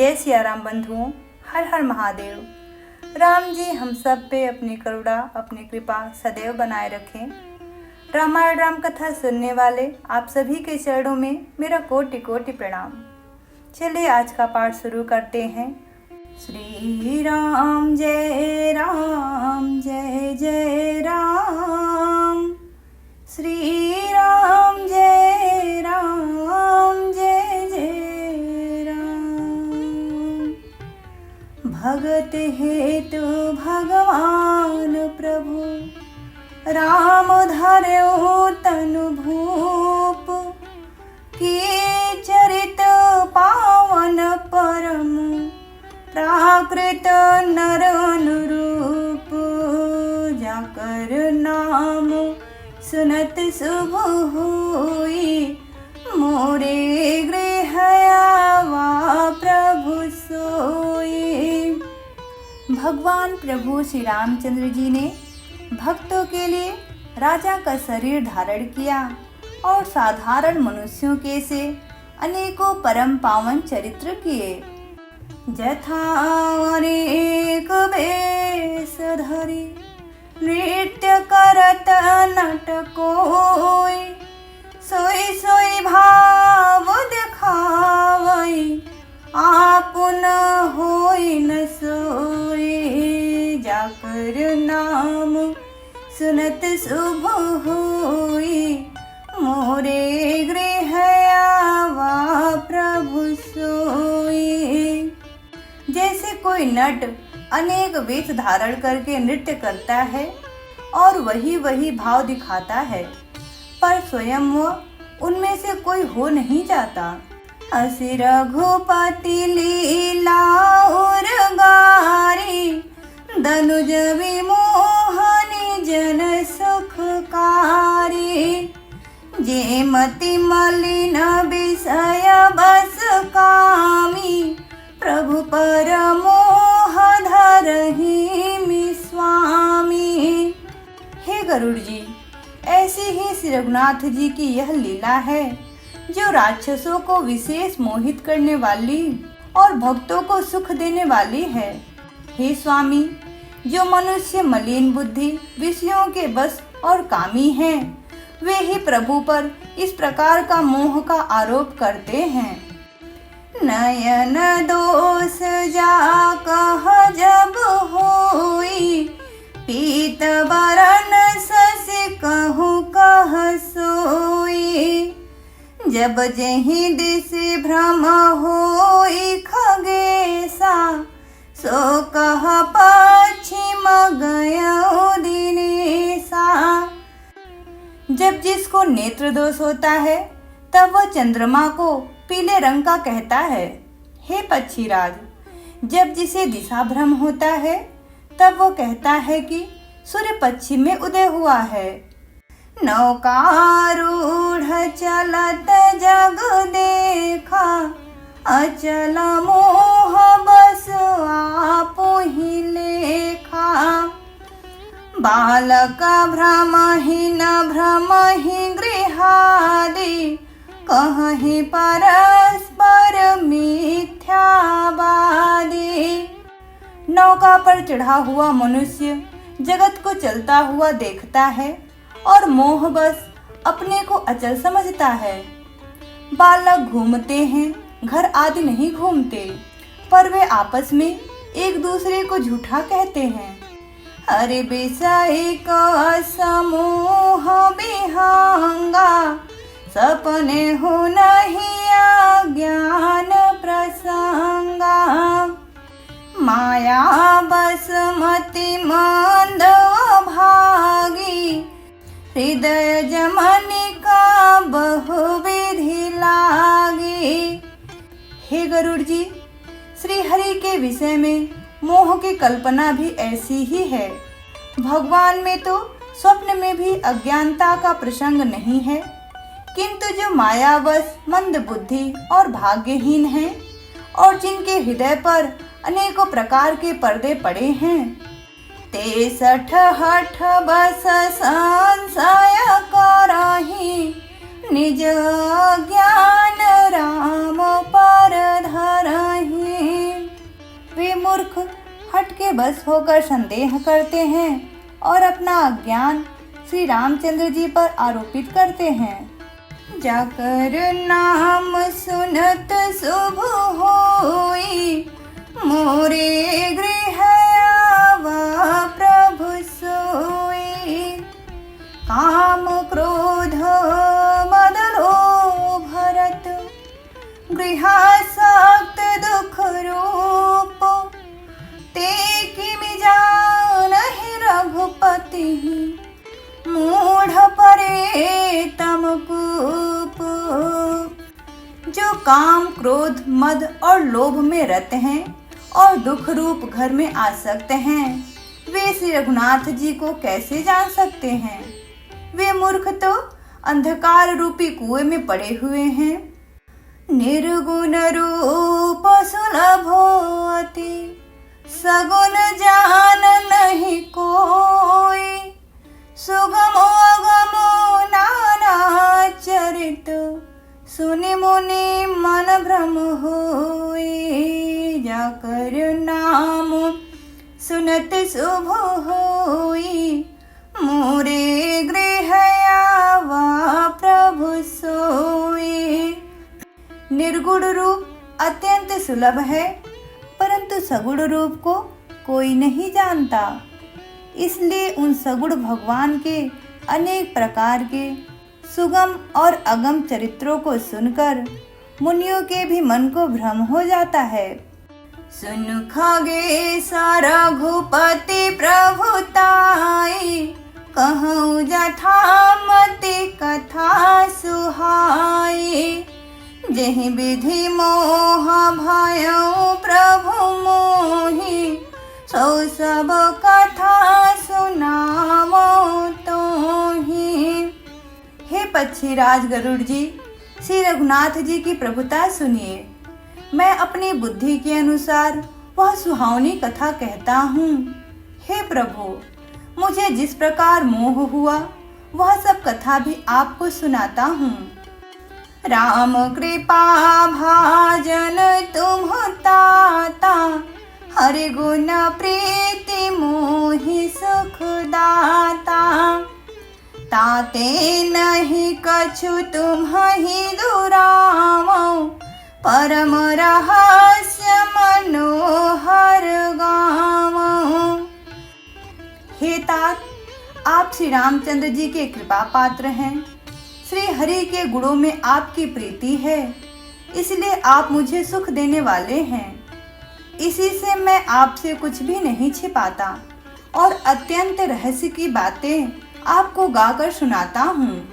जय सिया राम बंधुओं, हर हर महादेव। राम जी हम सब पे अपनी करुणा, अपनी कृपा सदैव बनाए रखें। रामायण राम कथा सुनने वाले आप सभी के चरणों में मेरा कोटि कोटि प्रणाम। चलिए आज का पाठ शुरू करते हैं। श्री राम जय जय राम, श्री राम जय जय राम। भगत हेतु भगवान प्रभु, राम धर्यो तनु भूप। की चरित पावन परम, प्राकृत नर अनुरूप। जाकर नाम सुनत शुभ होई, मोरे गृह आवा प्रभु सोई। भगवान प्रभु श्री रामचंद्र जी ने भक्तों के लिए राजा का शरीर धारण किया और साधारण मनुष्यों के से अनेकों परम पावन चरित्र किए। जथा अनेक वेश धरि, नृत्य करत नटकोई। सोई सोई भाव दिखावई, आपुन होई न सोई। जाकर नाम सुनत शुभ होई, मोरे गृह आवा प्रभु सोई। जैसे कोई नट अनेक वेश धारण करके नृत्य करता है और वही भाव दिखाता है, पर स्वयं वो उनमें से कोई हो नहीं जाता। असि रघुपति लीला उर्गारी, दनुज विमोहनी जन सुखकारी। जे मति मलिन विषय बस कामी, प्रभु पर मोह धरहि स्वामी। हे गरुड़ जी, ऐसी ही श्री रघुनाथ जी की यह लीला है जो राक्षसों को विशेष मोहित करने वाली और भक्तों को सुख देने वाली है। हे स्वामी, जो मनुष्य मलिन बुद्धि, विषयों के बस और कामी हैं, वे ही प्रभु पर इस प्रकार का मोह का आरोप करते हैं। नयन दोष जा कह जब होई, पीत बरन शशि कहूँ कह सोई। जब जहि दिश भ्रम होई खगेसा, सो कह पश्चिम गयो दिनेसा। जब जिसको नेत्र दोष होता है तब वह चंद्रमा को पीले रंग का कहता है। हे पक्षीराज, जब जिसे दिशा भ्रम होता है तब वो कहता है कि सूर्य पश्चिम में उदय हुआ है। नौकारूढ़ चलत जग देखा, अचल मोह बस आपो ही लेखा। बालक भ्रम ही न भ्रम ही गृहादि, कहीं परस्पर मिथ्यावादी। नौका पर चढ़ा हुआ मनुष्य जगत को चलता हुआ देखता है और मोह बस अपने को अचल समझता है। बालक घूमते हैं, घर आदि नहीं घूमते, पर वे आपस में एक दूसरे को झूठा कहते हैं। अरे बेसाई का समूह विहंगा, सपने हो नहीं अज्ञान प्रसंगा। माया बस मति मंद भागी, हृदय जमनिका बहुविधि लागी। हे गरुड़ जी, श्री हरि के विषय में मोह की कल्पना भी ऐसी ही है। भगवान में तो स्वप्न में भी अज्ञानता का प्रसंग नहीं है, किंतु जो मायावश मंद बुद्धि और भाग्यहीन हैं और जिनके हृदय पर अनेकों प्रकार के पर्दे पड़े हैं, ते सठ हठ बस संशय करहि, निज ज्ञान राम पर धरहि। बस होकर संदेह करते हैं और अपना अज्ञान श्री रामचंद्र जी पर आरोपित करते हैं। जाकर नाम सुनत शुभ होई, मोरे गृह आवा प्रभु सोई। काम क्रोध मद लोभ भरत, गृहासक्त दुख रूप। ते किमि जानहि रघुपति, मूढ़ परे तम कूप। जो काम क्रोध मद और लोभ में रत हैं और दुख रूप घर में आसक्त हैं, वे श्री रघुनाथ जी को कैसे जान सकते हैं? वे मूर्ख तो अंधकार रूपी कुएं में पड़े हुए हैं। निर्गुण रूप सुलभोति, सगुण जान नहीं कोई। सुगमो अगमो नाना चरित, सुनि मुनि मन भ्रम होई। जाकर नाम सुनत शुभ होई, मोरे गृह आवा प्रभु सोई। निर्गुण रूप अत्यंत सुलभ है, परंतु सगुण रूप को कोई नहीं जानता। इसलिए उन सगुण भगवान के अनेक प्रकार के सुगम और अगम चरित्रों को सुनकर मुनियों के भी मन को भ्रम हो जाता है। सुन खगेश रघुपति प्रभुताई, कहूँ जथामति कथा सुहाई। जेहि विधि मोह भयउ प्रभु मोहि, सो सब कथा सुनावो तोहि। हे पक्षीराज गरुड़ जी, श्री रघुनाथ जी की प्रभुता सुनिए। मैं अपनी बुद्धि के अनुसार वह सुहावनी कथा कहता हूँ। हे प्रभु, मुझे जिस प्रकार मोह हुआ वह सब कथा भी आपको सुनाता हूँ। राम कृपा भाजन तुम ताता, हरि गुण प्रीति मोहि सुख दाता। ताते नहीं कछु तुम्हि दुरावो, परम रहस्य मनोहर गावो। हे तात, आप श्री रामचंद्र जी के कृपा पात्र हैं। श्री हरि के गुणों में आपकी प्रीति है, इसलिए आप मुझे सुख देने वाले हैं। इसी से मैं आपसे कुछ भी नहीं छिपाता और अत्यंत रहस्य की बातें आपको गाकर सुनाता हूँ।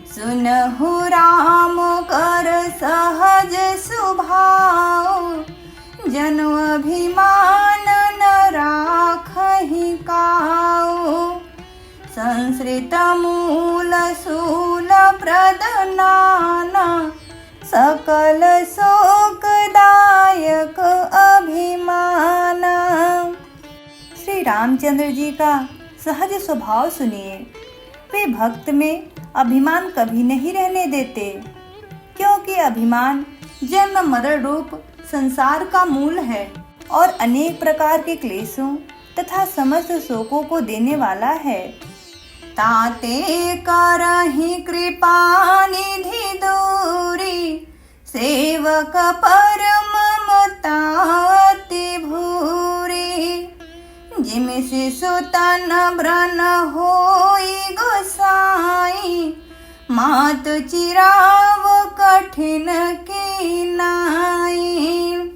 सुनहु राम कर सहज स्वभाव, जनु अभिमान न राखहि काऊ। संसृत मूल शूल प्रदनाना, सकल शोकदायक अभिमाना। श्री रामचंद्र जी का सहज स्वभाव सुनिए। वे भक्त में अभिमान कभी नहीं रहने देते, क्योंकि अभिमान जन्म मरण रूप संसार का मूल है और अनेक प्रकार के क्लेशों तथा समस्त शोकों को देने वाला है। ताते करहि कृपा निधि दूरी, सेवक परम ममताति भूरी। जिमि शिशु तन व्रन होई गोसाई, मातु चिराव कठिन की नाई।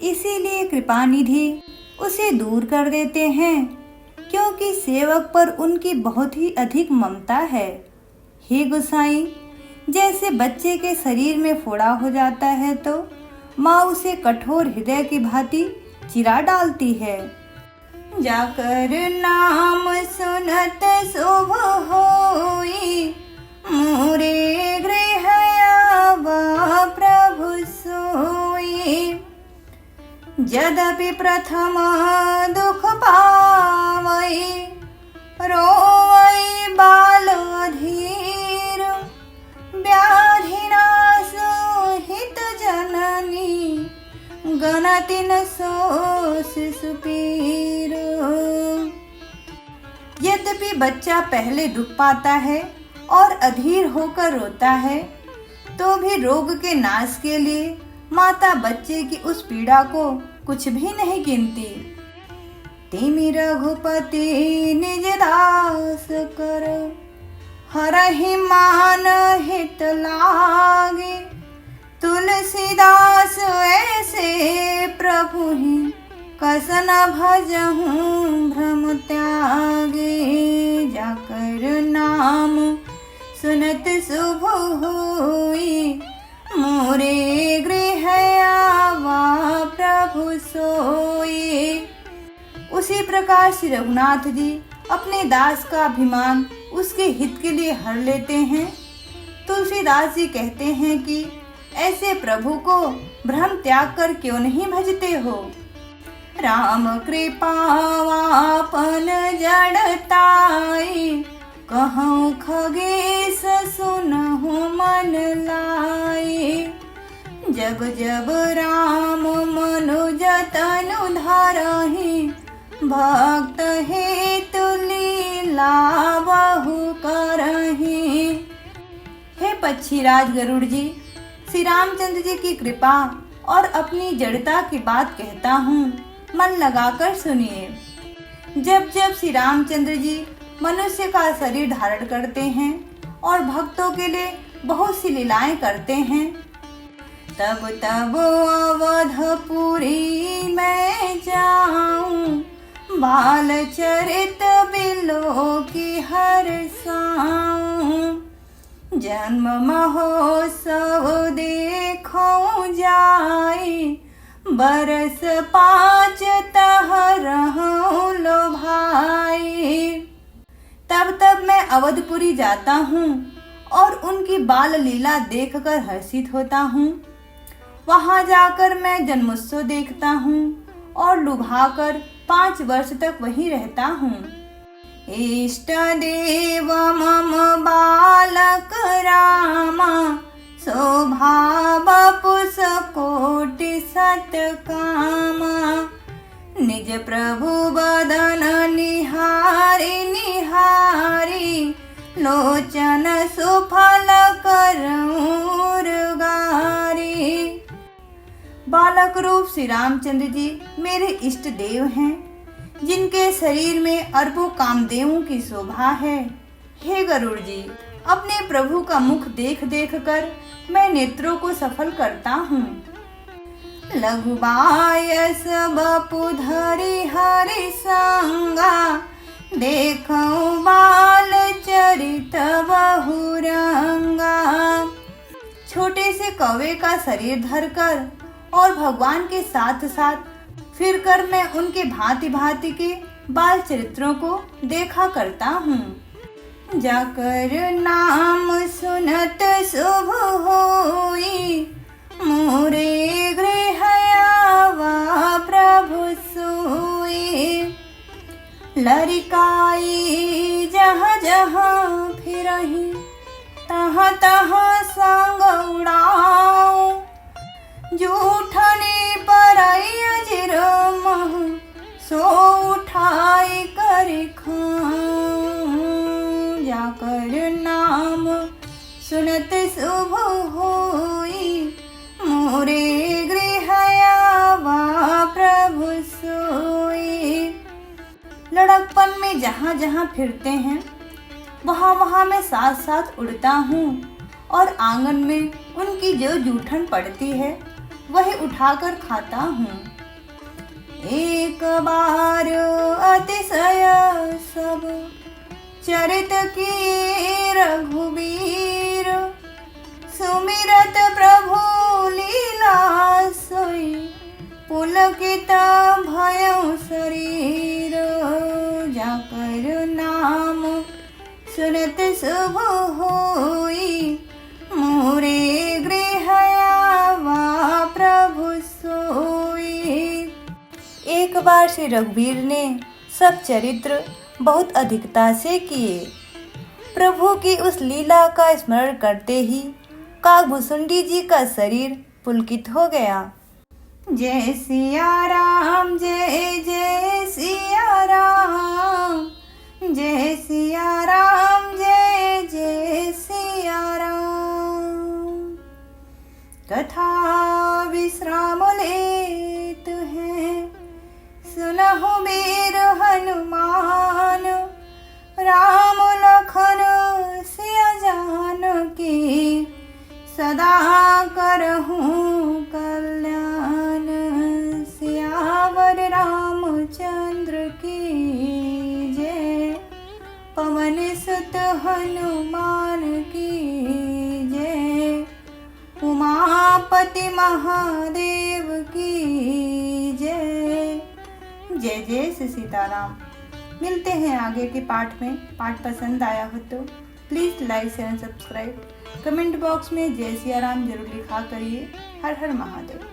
इसीलिए कृपानिधि उसे दूर कर देते हैं, क्योंकि सेवक पर उनकी बहुत ही अधिक ममता है। हे गोसाई, जैसे बच्चे के शरीर में फोड़ा हो जाता है तो माँ उसे कठोर हृदय की भांति चिरा डालती है। जाकर नाम सुनत शुभ होई, मोरे गृह आवा प्रभु सोई। यद्यपि प्रथम दुख पावई, रोवई बाल अधीर। व्याधिनाश हित जननी, गण सुनति न सो शिशु पीर। यद्यपि बच्चा पहले दुख पाता है और अधीर होकर रोता है, तो भी रोग के नाश के लिए माता बच्चे की उस पीड़ा को कुछ भी नहीं गिनती। तिमि रघुपति निज दास कर, हरहि मान हित लागे। तुलसीदास ऐसे प्रभु ही, कसन भजहूँ भ्रम त्यागे। जाकर नाम सुनत शुभ होई, मोरे गृह आवा प्रभु सोई। उसी प्रकार श्री रघुनाथ जी अपने दास का अभिमान उसके हित के लिए हर लेते हैं। तुलसीदास जी कहते हैं कि ऐसे प्रभु को भ्रम त्याग कर क्यों नहीं भजते हो। राम कृपावापन जड़ताई, कहूँ खगेश सुनहु मन लाई। जब जब राम मनुज तनु धरहि, भक्त हेतु लीला बहु करहि। हे पक्षीराज गरुड़ जी, श्री रामचंद्र जी की कृपा और अपनी जड़ता की बात कहता हूँ, मन लगाकर सुनिए। जब जब श्री रामचंद्र जी मनुष्य का शरीर धारण करते हैं और भक्तों के लिए बहुत सी लीलाएं करते हैं, तब तब अवधपुरी मैं जाऊं, बाल चरित बिलो की हर साऊं। जन्म महोत्सव देखूं जाई, बरस 5 तह रहूं लो भाई। तब तब मैं अवधपुरी जाता हूँ और उनकी बाल लीला देखकर हर्षित होता हूँ। वहाँ जाकर मैं जन्मोत्सव देखता हूँ और लुभाकर 5 वर्ष तक वहीं रहता हूँ। इष्ट देव मम बालक रामा, शोभा बपुस कोटि सतकामा। निज प्रभु बदन निहारी निहारी, लोचन सुफल करऊर गारी। बालक रूप श्री रामचंद्र जी मेरे इष्ट देव हैं, जिनके शरीर में अरबों कामदेवों की शोभा है। हे गरुड़ जी, अपने प्रभु का मुख देख देख कर मैं नेत्रों को सफल करता हूँ। लघुबायस बपु धरि हरि संगा, देखूं बाल चरित बहुरंगा। छोटे से कौवे का शरीर धरकर और भगवान के साथ साथ फिरकर मैं उनके भांति भांति के बाल चरित्रों को देखा करता हूँ। जाकर नाम सुनत शुभ होई, मोरे गृह आवा प्रभु सोई। लरिकाई जहाँ जहाँ फिरहि, तहाँ तहाँ संग उड़ाऊं। जूठने परई अजिर मह, सो उठाई कर खाऊं। जाकर नाम सुनत शुभ होई, मोरे गृह आवा प्रभु सोई। लड़कपन में जहाँ जहाँ फिरते हैं, वहाँ वहाँ मैं साथ साथ उड़ता हूँ और आंगन में उनकी जो जूठन पड़ती है वही उठाकर खाता हूँ। एक बार अतिशय सब चरित की रघुबीर, सुमिरत प्रभु लीला सोई, पुलकित भयउ शरीर। जाकर नाम सुनत शुभ होई, मोरे गृह आवा प्रभु सोई। एक बार श्री रघुवीर ने सब चरित्र बहुत अधिकता से किए। प्रभु की उस लीला का स्मरण करते ही काकभुसुंडी जी का शरीर पुलकित हो गया। जय सिया राम, जय जय सिया राम, जय सिया राम, जय जय सिया राम। कथा विश्राम लेत हैं, सुनहु वीर हनुमान, राम लखन सिया जानकी, सदा करहूँ कल्याण। सियावर रामचंद्र की जय, पवन सुत हनुमान की जय, उमापति महादेव की जय। जय जय श्री सीताराम। मिलते हैं आगे के पाठ में। पाठ पसंद आया हो तो please like share and subscribe. Comment box में जय सिया राम जरूर लिखा करिए। हर हर महादेव।